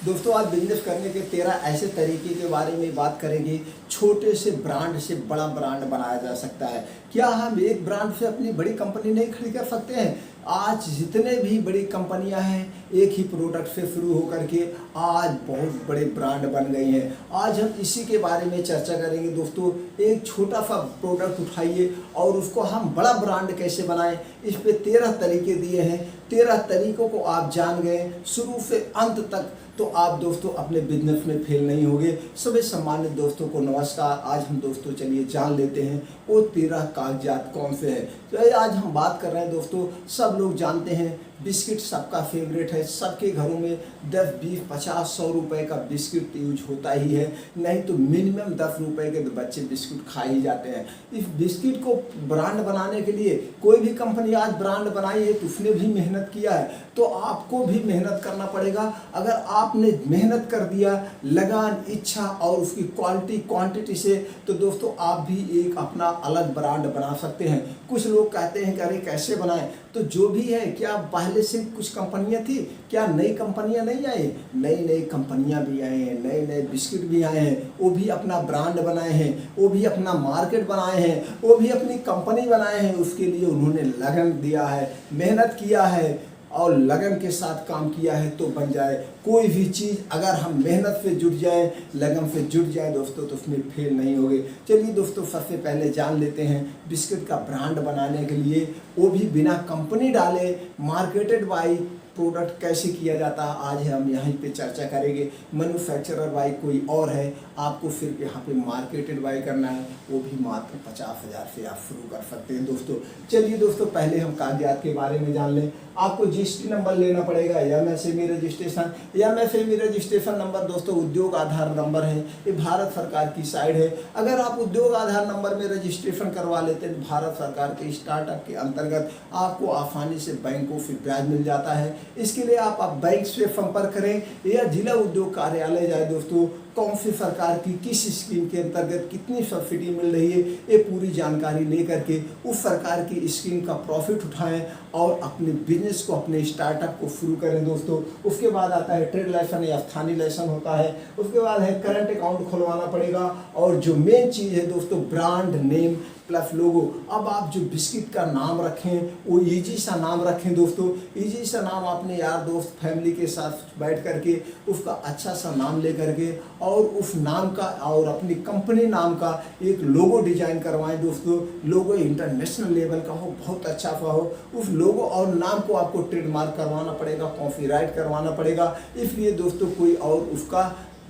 दोस्तों आज बिजनेस करने के 13 ऐसे तरीके के बारे में बात करेंगे। छोटे से ब्रांड से बड़ा ब्रांड बनाया जा सकता है। क्या हम एक ब्रांड से अपनी बड़ी कंपनी नहीं खड़ी कर सकते हैं? आज जितने भी बड़ी कंपनियां हैं एक ही प्रोडक्ट से शुरू होकर के आज बहुत बड़े ब्रांड बन गई हैं। आज हम इसी के बारे में चर्चा करेंगे दोस्तों। एक छोटा सा प्रोडक्ट उठाइए और उसको हम बड़ा ब्रांड कैसे बनाएं, इस पे 13 तरीके दिए हैं। 13 तरीकों को आप जान गए शुरू से अंत तक तो आप दोस्तों अपने बिजनेस में फेल नहीं होंगे। सभी सम्मानित दोस्तों को नमस्कार। आज हम दोस्तों चलिए जान लेते हैं वो 13 कागजात कौन से हैं। तो आज हम बात कर रहे हैं दोस्तों, सब लोग जानते हैं बिस्किट सबका फेवरेट है। सबके घरों में 10, 20, 50, 100 रुपए का बिस्किट यूज होता ही है, नहीं तो मिनिमम 10 रुपए के तो बच्चे बिस्किट खा ही जाते हैं। इस बिस्किट को ब्रांड बनाने के लिए कोई भी कंपनी आज ब्रांड बनाई है तो उसने भी मेहनत किया है, तो आपको भी मेहनत करना पड़ेगा। अगर आपने मेहनत कर दिया लगान, इच्छा और उसकी क्वांटिटी से, तो दोस्तों आप भी एक अपना अलग ब्रांड बना सकते हैं। कुछ लोग कहते हैं कि अरे कैसे बनाएं, तो जो भी है, क्या पहले से कुछ कंपनियां थी, क्या नई कंपनियां नहीं आई? नई कंपनियां भी आए हैं, नए बिस्किट भी आए हैं, वो भी अपना ब्रांड बनाए हैं, वो भी अपना मार्केट बनाए हैं, वो भी अपनी कंपनी बनाए हैं। उसके लिए उन्होंने लगन दिया है, मेहनत किया है और लगन के साथ काम किया है तो बन जाए। कोई भी चीज़ अगर हम मेहनत से जुट जाए, लगन से जुट जाए दोस्तों, तो उसमें फेल नहीं होगे। चलिए दोस्तों सबसे पहले जान लेते हैं बिस्किट का ब्रांड बनाने के लिए, वो भी बिना कंपनी डाले मार्केटेड बाय प्रोडक्ट कैसे किया जाता है, आज हम यहीं पे चर्चा करेंगे। मैन्युफैक्चरर बाय कोई और है, आपको सिर्फ यहाँ पे मार्केटेड बाय करना है, वो भी मात्र 50,000 से आप शुरू कर सकते हैं दोस्तों। चलिए दोस्तों पहले हम कागजात के बारे में जान लें। आपको जीएसटी नंबर लेना पड़ेगा, MSME registration. MSME registration number दोस्तों उद्योग आधार नंबर है, ये भारत सरकार की साइड है। अगर आप उद्योग आधार नंबर में रजिस्ट्रेशन करवा लेते हैं, भारत सरकार के स्टार्टअप के अंतर्गत आपको आसानी से बैंकों से ब्याज मिल जाता है। इसके लिए आप बैंक से संपर्क करें या जिला उद्योग कार्यालय जाए दोस्तों। कौन सी सरकार की किस स्कीम के अंतर्गत कितनी सब्सिडी मिल रही है, ये पूरी जानकारी लेकर के उस सरकार की स्कीम का प्रॉफिट उठाएं और अपने बिजनेस को, अपने स्टार्टअप को शुरू करें दोस्तों। उसके बाद आता है ट्रेड लाइसेंस या स्थानीय लाइसेंस होता है। उसके बाद है करंट अकाउंट खुलवाना पड़ेगा और जो मेन चीज़ है दोस्तों ब्रांड नेम प्लस लोगो। अब आप जो बिस्किट का नाम रखें वो इजी सा नाम रखें दोस्तों। इजी सा नाम अपने यार दोस्त फैमिली के साथ बैठ करके उसका अच्छा सा नाम ले करके और उस नाम का और अपनी कंपनी नाम का एक लोगो डिजाइन करवाएं दोस्तों। लोगो इंटरनेशनल लेवल का हो, बहुत अच्छा सा हो। उस लोगो और नाम को आपको ट्रेडमार्क करवाना पड़ेगा, कॉपीराइट करवाना पड़ेगा। इसलिए दोस्तों कोई और उसका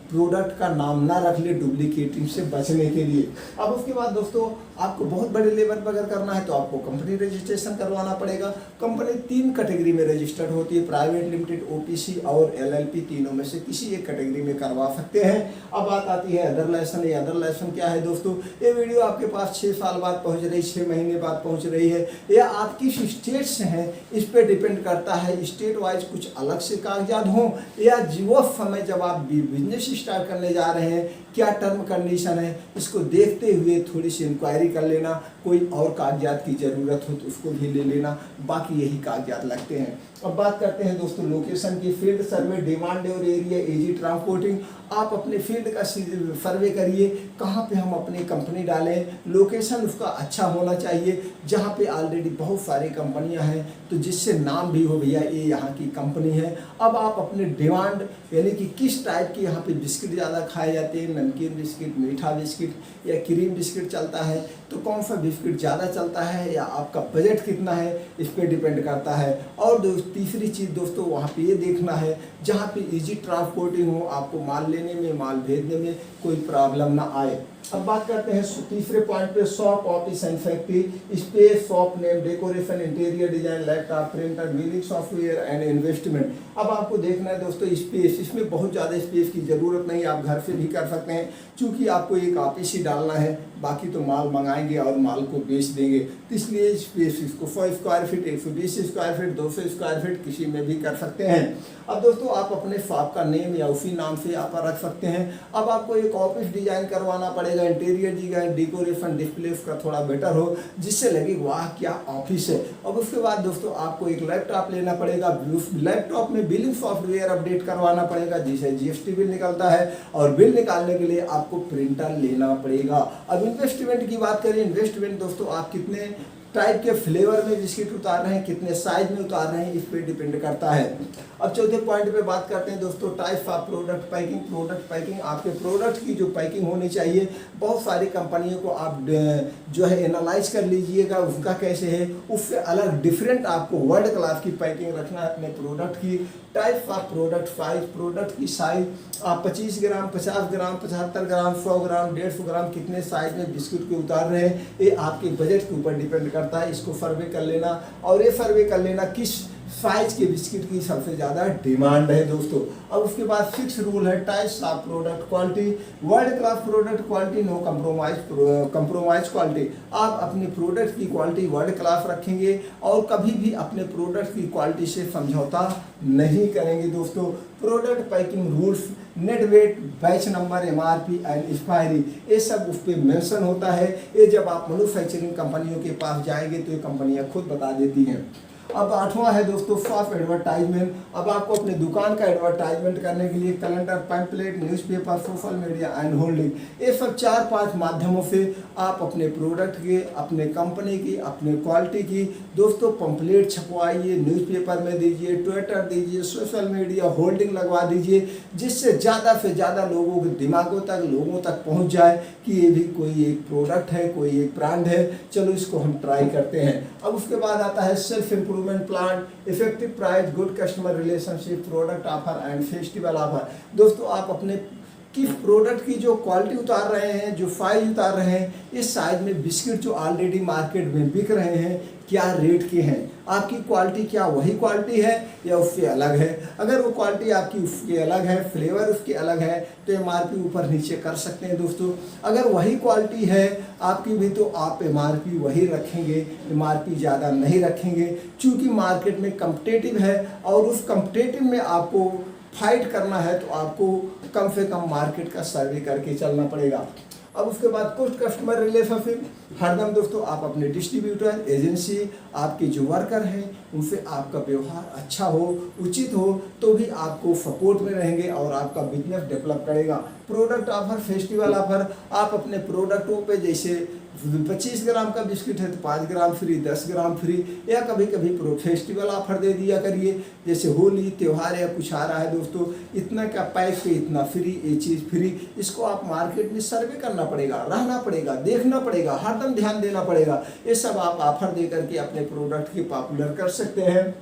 प्रोडक्ट का नाम ना रख ले डुप्लीकेटिंग से बचने के लिए। अब उसके बाद दोस्तों आपको बहुत बड़े लेवल पर अगर करना है तो आपको कंपनी रजिस्ट्रेशन करवाना पड़ेगा। कंपनी 3 कैटेगरी में रजिस्टर्ड होती है, प्राइवेट लिमिटेड, ओपीसी और एलएलपी। तीनों में से किसी एक कैटेगरी में करवा सकते हैं। अब बात आती है अदर लाइसेंस। ये अदर लाइसेंस क्या है दोस्तों? ये वीडियो आपके पास 6 साल बाद पहुँच रही, 6 महीने बाद पहुँच रही है, या आप किस स्टेट से हैं इस पर डिपेंड करता है। स्टेट वाइज कुछ अलग से कागजात हों या वो समय जब आप बिजनेस स्टार्ट करने जा रहे हैं क्या टर्म कंडीशन है, इसको देखते हुए थोड़ी सी इंक्वायरी कर लेना। कोई और कागजात की ज़रूरत हो तो उसको भी ले लेना, बाकी यही कागजात लगते हैं। अब बात करते हैं दोस्तों लोकेशन की। फील्ड सर्वे, डिमांड और एरिया, इजी ट्रांसपोर्टिंग। आप अपने फील्ड का सर्वे करिए, कहाँ पे हम अपनी कंपनी डालें। लोकेशन उसका अच्छा होना चाहिए जहाँ पे ऑलरेडी बहुत सारी कंपनियाँ हैं, तो जिससे नाम भी हो भैया ये यहाँ की कंपनी है। अब आप अपने डिमांड यानी कि किस टाइप की यहाँ पे बिस्किट ज़्यादा खाए जाते हैं, नमकीन बिस्किट, मीठा बिस्किट या क्रीम बिस्किट चलता है, तो कौन सा बिस्किट ज़्यादा चलता है या आपका बजट कितना है, इस पर डिपेंड करता है। और तीसरी चीज़ दोस्तों वहाँ पे ये देखना है जहाँ पे इजी ट्रांसपोर्टिंग हो, आपको माल लेने में, माल भेजने में कोई प्रॉब्लम ना आए। अब बात करते हैं तीसरे पॉइंट पे, shop, office and factory, space, shop name, decoration, interior design, laptop, printer, milling software and investment. अब आपको देखना है दोस्तों स्पेस। इसमें बहुत ज़्यादा स्पेस की ज़रूरत नहीं, आप घर से भी कर सकते हैं, क्योंकि आपको एक ऑफिस ही डालना है, बाकी तो माल मंगाएंगे और माल को बेच देंगे। तो इसलिए स्पेस इसको 100 square feet, 120 square feet, 200 square feet किसी में भी कर सकते हैं। अब दोस्तों आप अपने शॉप का नेम या उसी नाम से आप रख सकते हैं। अब आपको एक ऑफिस डिजाइन करवाना पड़ेगा पड़ेगा, इंटीरियर जी डेकोरेशन डिस्प्ले उसका थोड़ा बेटर हो, जिससे लगे वाह क्या ऑफिस है। अब उसके बाद दोस्तों आपको एक लैपटॉप लेना पड़ेगा, उस लैपटॉप में बिलिंग सॉफ्टवेयर अपडेट करवाना पड़ेगा, जिसे जीएसटी बिल निकलता है, और बिल निकालने के लिए आपको प्रिंटर लेना पड़ेगा। अब इन्वेस्टमेंट की बात करें, इन्वेस्टमेंट दोस्तों आप कितने टाइप के फ्लेवर में बिस्किट उतार रहे हैं, कितने साइज में उतार रहे हैं, इस पे डिपेंड करता है। अब चौथे पॉइंट पे बात करते हैं दोस्तों, types of product packing. Product packing, आपके प्रोडक्ट की जो पैकिंग होनी चाहिए, बहुत सारी कंपनियों को आप जो है एनालाइज कर लीजिएगा उसका कैसे है, उससे अलग डिफरेंट आपको वर्ल्ड क्लास की पैकिंग रखना है अपने प्रोडक्ट की। Types of product size, product की साइज आप 25 ग्राम, 50 ग्राम, 75 ग्राम, 100 ग्राम, 150 ग्राम कितने साइज में बिस्कुट के उतार रहे हैं, ये आपके बजट के ऊपर डिपेंड करता है। इसको सर्वे कर लेना, और ये सर्वे कर लेना किस साइज के बिस्किट की सबसे ज़्यादा डिमांड है दोस्तों। अब उसके बाद फिक्स रूल है, types of product quality. World class product quality, no compromise quality. आप अपने प्रोडक्ट की क्वालिटी वर्ल्ड क्लास रखेंगे और कभी भी अपने प्रोडक्ट की क्वालिटी से समझौता नहीं करेंगे दोस्तों। Product packing rules, net weight, batch number, MRP and expiry, ये सब उस पर मेंशन होता है। ये जब आप मैन्युफैक्चरिंग कंपनियों के पास जाएंगे तो ये कंपनियां खुद बता देती हैं। अब आठवां है दोस्तों सॉफ्ट एडवर्टाइजमेंट। अब आपको अपने दुकान का एडवर्टाइजमेंट करने के लिए calendar, pamphlet, newspaper, social media and holding, ये सब 4-5 माध्यमों से आप अपने प्रोडक्ट के, अपने कंपनी की, अपने क्वालिटी की दोस्तों पंपलेट छपवाइए, न्यूज़पेपर में दीजिए, ट्विटर दीजिए, सोशल मीडिया होल्डिंग लगवा दीजिए, जिससे ज़्यादा से ज़्यादा लोगों के दिमागों तक, लोगों तक पहुँच जाए कि ये भी कोई एक प्रोडक्ट है, कोई एक ब्रांड है, चलो इसको हम ट्राई करते हैं। अब उसके बाद आता है self improvement plan, effective price, good customer relationship, product offer and festival offer. दोस्तों आप अपने किस प्रोडक्ट की जो क्वालिटी उतार रहे हैं, जो साइज उतार रहे हैं, इस साइज में बिस्किट जो ऑलरेडी मार्केट में बिक रहे हैं क्या रेट के हैं, आपकी क्वालिटी क्या वही क्वालिटी है या उससे अलग है। अगर वो क्वालिटी आपकी उसके अलग है, फ्लेवर उसके अलग है, तो एमआरपी ऊपर नीचे कर सकते हैं दोस्तों। अगर वही क्वालिटी है आपकी भी तो आप एमआरपी वही रखेंगे, एमआरपी ज़्यादा नहीं रखेंगे, क्योंकि मार्केट में कम्पिटेटिव है और उस कम्पिटेटिव में आपको फाइट करना है तो आपको कम से कम मार्केट का सर्वे करके चलना पड़ेगा। अब उसके बाद कुछ कस्टमर रिलेशनशिप, हरदम दोस्तों आप अपने डिस्ट्रीब्यूटर, एजेंसी, आपके जो वर्कर हैं उनसे आपका व्यवहार अच्छा हो, उचित हो, तो भी आपको सपोर्ट में रहेंगे और आपका बिजनेस डेवलप करेगा। प्रोडक्ट ऑफर, फेस्टिवल ऑफर, आप अपने प्रोडक्टों पे जैसे 25 ग्राम का बिस्किट है तो 5 ग्राम फ्री, 10 ग्राम फ्री, या कभी कभी फेस्टिवल ऑफर दे दिया करिए, जैसे होली त्यौहार या कुछ आ रहा है दोस्तों, इतना का पैक पे इतना फ्री, ये चीज़ फ्री। इसको आप मार्केट में सर्वे करना पड़ेगा, रहना पड़ेगा, देखना पड़ेगा, हरदम ध्यान देना पड़ेगा। ये सब आप ऑफर दे करके अपने प्रोडक्ट की पॉपुलर कर सकते हैं।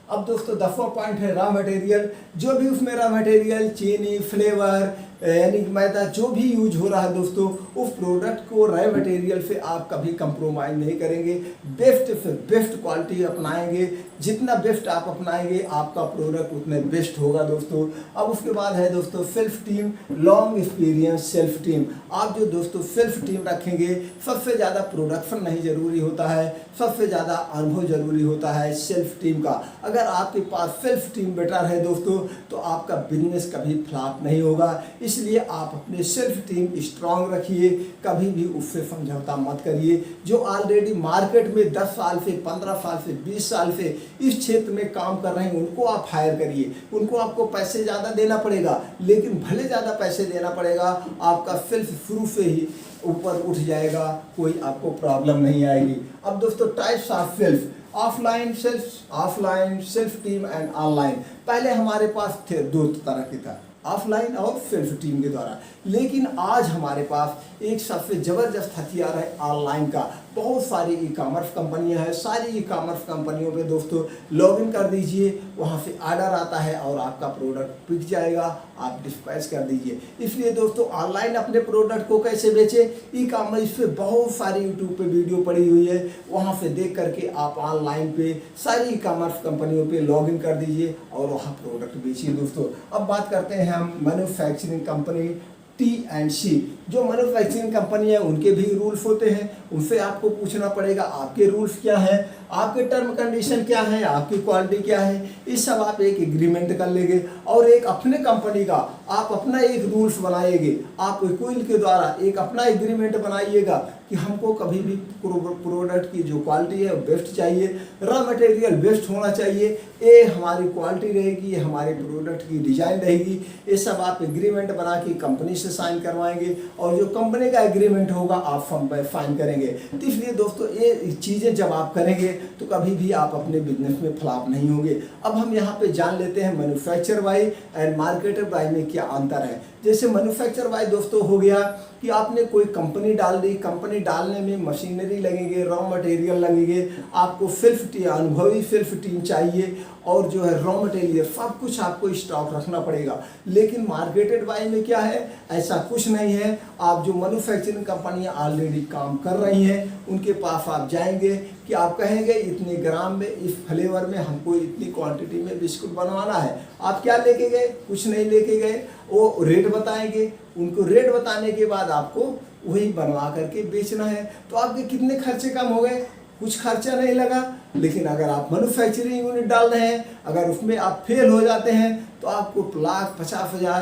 अब दोस्तों 10वां पॉइंट है रॉ मटेरियल। जो भी उसमें रॉ मटेरियल, चीनी, फ्लेवर, यानी मैदा, जो भी यूज हो रहा है दोस्तों, उस प्रोडक्ट को रॉ मटेरियल से आप कभी कंप्रोमाइज़ नहीं करेंगे, बेस्ट से बेस्ट क्वालिटी अपनाएंगे। जितना बेस्ट आप अपनाएंगे आपका प्रोडक्ट उतने बेस्ट होगा दोस्तों। अब उसके बाद है दोस्तों self team, long experience self team. आप जो दोस्तों सेल्फ टीम रखेंगे, सबसे ज़्यादा प्रोडक्शन नहीं ज़रूरी होता है, सबसे ज़्यादा अनुभव ज़रूरी होता है सेल्फ टीम का। अगर आपके पास सेल्फ टीम बेटर है दोस्तों तो आपका बिजनेस कभी फ्लॉप नहीं होगा। इसलिए आप अपने सेल्फ टीम स्ट्रांग रखिए, कभी भी उससे समझौता मत करिए। जो ऑलरेडी मार्केट में 10 साल से, 15 साल से, 20 साल से इस क्षेत्र में काम कर रहे हैं, उनको आप हायर करिए। उनको आपको पैसे ज़्यादा देना पड़ेगा, लेकिन भले ज़्यादा पैसे देना पड़ेगा, आपका सेल्फ शुरू से ही ऊपर उठ जाएगा, कोई आपको प्रॉब्लम नहीं आएगी। अब दोस्तों types of self, offline self team and online. पहले हमारे पास थे 2 तरह के था, ऑफलाइन और सेल्फ टीम के द्वारा, लेकिन आज हमारे पास एक सबसे ज़बरदस्त हथियार है ऑनलाइन का। बहुत सारी ई कॉमर्स कंपनियां हैं, सारी ई कॉमर्स कंपनियों पे दोस्तों लॉगिन कर दीजिए, वहां से ऑर्डर आता है और आपका प्रोडक्ट बिक जाएगा, आप डिस्पैच कर दीजिए। इसलिए दोस्तों ऑनलाइन अपने प्रोडक्ट को कैसे बेचें, ई कॉमर्स पे बहुत सारी यूट्यूब पे वीडियो पड़ी हुई है, वहां से देख करके आप ऑनलाइन पे सारी ई कॉमर्स कंपनियों पे लॉगिन कर दीजिए और वहाँ प्रोडक्ट बेचिए दोस्तों। अब बात करते हैं हम मैन्युफैक्चरिंग कंपनी T&C। जो मैन्युफैक्चरिंग कंपनी है उनके भी रूल्स होते हैं, उनसे आपको पूछना पड़ेगा आपके रूल्स क्या हैं, आपके टर्म कंडीशन क्या है, आपकी क्वालिटी क्या है। इस सब आप एक एग्रीमेंट कर लेंगे और एक अपने कंपनी का आप अपना एक रूल्स बनाइएगा। आप इक्विल के द्वारा एक अपना एग्रीमेंट बनाइएगा कि हमको कभी भी प्रोडक्ट की जो क्वालिटी है बेस्ट चाहिए, रॉ मटेरियल बेस्ट होना चाहिए, ये हमारी क्वालिटी रहेगी, ये हमारे प्रोडक्ट की डिजाइन रहेगी। ये सब आप एग्रीमेंट बना के कंपनी से साइन करवाएंगे और जो कंपनी का एग्रीमेंट होगा आप फर्म पर फाइन करेंगे। तो इसलिए दोस्तों ये चीज़ें जब आप करेंगे तो कभी भी आप अपने बिजनेस में फ्लॉप नहीं होंगे। अब हम यहाँ पे जान लेते हैं manufacture by and marketer by में क्या अंतर है। जैसे मैन्युफैक्चर बाई दोस्तों हो गया कि आपने कोई कंपनी डाल दी, कंपनी डालने में मशीनरी लगेंगे, रॉ मटेरियल लगेंगे, आपको अनुभवी सेल्फ टीम चाहिए और जो है रॉ मटेरियल सब कुछ आपको स्टॉक रखना पड़ेगा। लेकिन मार्केटेड बाई में क्या है, ऐसा कुछ नहीं है। आप जो मैन्युफैक्चरिंग कंपनियां ऑलरेडी काम कर रही हैं उनके पास आप जाएंगे कि आप कहेंगे इतने ग्राम में इस फ्लेवर में हमको इतनी क्वांटिटी में बिस्कुट बनवाना है। आप क्या लेके गए, कुछ नहीं लेके गए, वो रेट बताएंगे, उनको रेट बताने के बाद आपको वही बनवा करके बेचना है। तो आपके कितने खर्चे कम हो गए, कुछ खर्चा नहीं लगा। लेकिन अगर आप मैन्युफैक्चरिंग यूनिट डाल रहे हैं, अगर उसमें आप फेल हो जाते हैं तो आपको लाख 50,000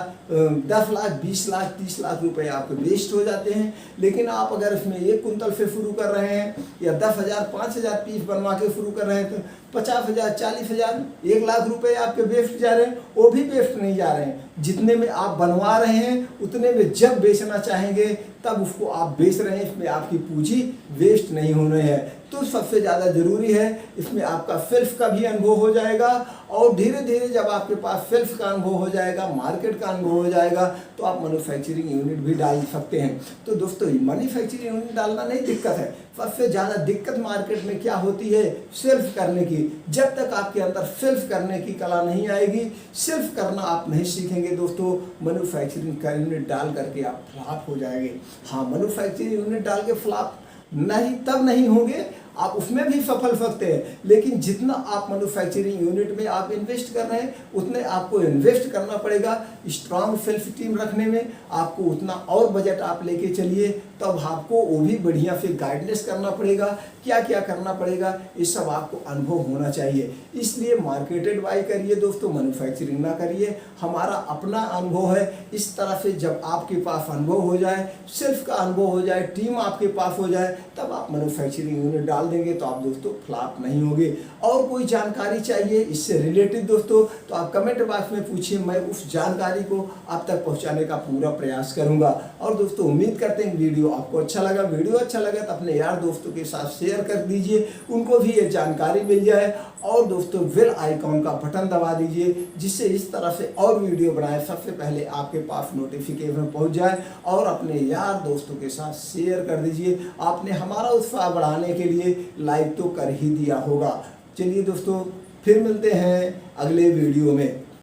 10 लाख 20 लाख 30 लाख रुपए आपके वेस्ट हो जाते हैं। लेकिन आप अगर इसमें 1 कुंतल से शुरू कर रहे हैं या 10,000 5,000 पीस बनवा के शुरू कर रहे हैं तो 50,000 40,000 1 लाख रुपए आपके वेस्ट जा रहे हैं। वो भी वेस्ट नहीं जा रहे हैं, जितने में आप बनवा रहे हैं उतने में जब बेचना चाहेंगे तब उसको आप बेच रहे हैं। इसमें आपकी पूंजी वेस्ट नहीं होने है। तो सबसे ज़्यादा ज़रूरी है इसमें आपका सेल्फ का भी अनुभव हो जाएगा और धीरे धीरे जब आपके पास सेल्फ का अनुभव हो जाएगा, मार्केट का अनुभव हो जाएगा तो आप मैन्युफैक्चरिंग यूनिट भी डाल सकते हैं। तो दोस्तों मैन्युफैक्चरिंग यूनिट डालना नहीं दिक्कत है, सबसे ज़्यादा दिक्कत मार्केट में क्या होती है, सेल्फ करने की। जब तक आपके अंदर सेल्फ करने की कला नहीं आएगी, सेल्फ करना आप नहीं सीखेंगे दोस्तों, मैन्युफैक्चरिंग का यूनिट डाल करके आप फ्लॉप हो जाएंगे। हाँ, मैन्युफैक्चरिंग यूनिट डाल के फ्लॉप नहीं होंगे, आप उसमें भी सफल सकते हैं। लेकिन जितना आप मैन्युफैक्चरिंग यूनिट में आप इन्वेस्ट कर रहे हैं उतने आपको इन्वेस्ट करना पड़ेगा स्ट्रांग सेल्फ टीम रखने में। आपको उतना और बजट आप लेके चलिए, तब आपको वो भी बढ़िया से गाइडेंस करना पड़ेगा, क्या क्या करना पड़ेगा, ये सब आपको अनुभव होना चाहिए। इसलिए मार्केटेड बाई करिए दोस्तों, मैन्युफैक्चरिंग ना करिए। हमारा अपना अनुभव है। इस तरह से जब आपके पास अनुभव हो जाए, सेल्फ का अनुभव हो जाए, टीम आपके पास हो जाए, तब आप मैन्युफैक्चरिंग यूनिट डाल देंगे तो आप दोस्तों फ्लॉप नहीं होंगे। और कोई जानकारी चाहिए इससे रिलेटेड दोस्तों तो आप कमेंट बॉक्स में पूछिए, मैं उस जानकारी को आप तक पहुंचाने का पूरा प्रयास करूंगा। और दोस्तों उम्मीद करते हैं वीडियो आपको अच्छा लगा। वीडियो अच्छा लगा तो अपने यार दोस्तों के साथ शेयर कर दीजिए, उनको भी ये जानकारी मिल जाए। और दोस्तों बेल आइकॉन का बटन दबा दीजिए जिससे इस तरह से और वीडियो बनाए सबसे पहले आपके पास नोटिफिकेशन पहुंच जाए। और अपने यार दोस्तों के साथ शेयर कर दीजिए। आपने हमारा उत्साह बढ़ाने के लिए लाइक तो कर ही दिया होगा। चलिए दोस्तों फिर मिलते हैं अगले वीडियो में।